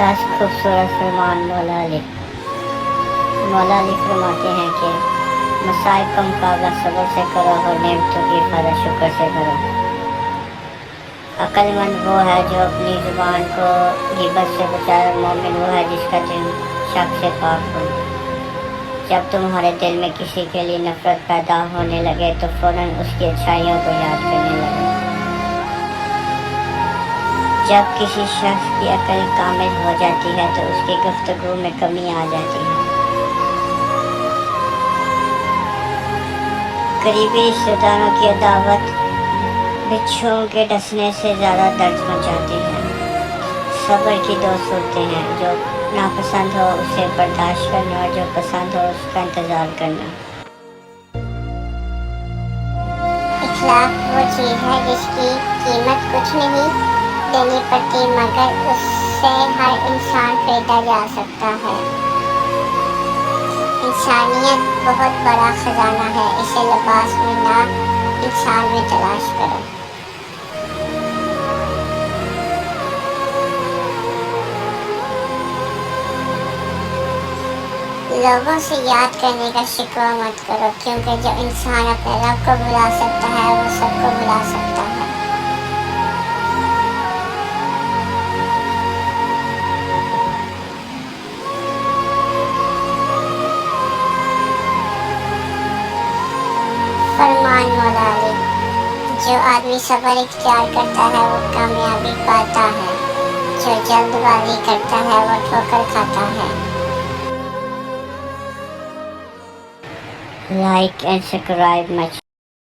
ममताज़ खूबसूरत फरमान मौला अली फरमाते हैं कि मसाइब का मुकाबला सब्र से करो और नेमतों की हिफाजत शुक्र से करो। अक्लमंद वो है जो अपनी ज़ुबान को गिबत से बचाए, और मोमिन वो है जिसका दिल शक से पाक हो। जब तुम्हारे दिल में किसी के लिए नफरत पैदा होने लगे तो फ़ौरन उसकी अच्छाइयों को याद करने लगे। जब किसी शख्स की अक्ल कामिल हो जाती है तो उसकी गुफ्तगू में कमी आ जाती है। करीबी रिश्तेदारों की अदावत बिच्छुओं के डसने से ज़्यादा दर्द मचाती है। सब्र की दो सूरतें हैं, जो नापसंद हो उसे बर्दाश्त करना और जो पसंद हो उसका इंतज़ार करना। इखलाक वो चीज़ है जिसकी कीमत कुछ नहीं देनी पड़ती, मगर उससे हर इंसान खरीदा जा सकता है। इंसानियत बहुत बड़ा खजाना है, इसे लिबास में ना इंसान में तलाश करो। लोगों से याद करने का शिकवा मत करो, क्योंकि जो इंसान अपने रब को बुला सकता है वो सबको बुला सकता है। फरमान मौला अली, जो आदमी सब्र इख्तियार करता है वो कामयाबी पाता है, जो जल्दबाजी करता है वो ठोकर खाता है। Like and subscribe my channel.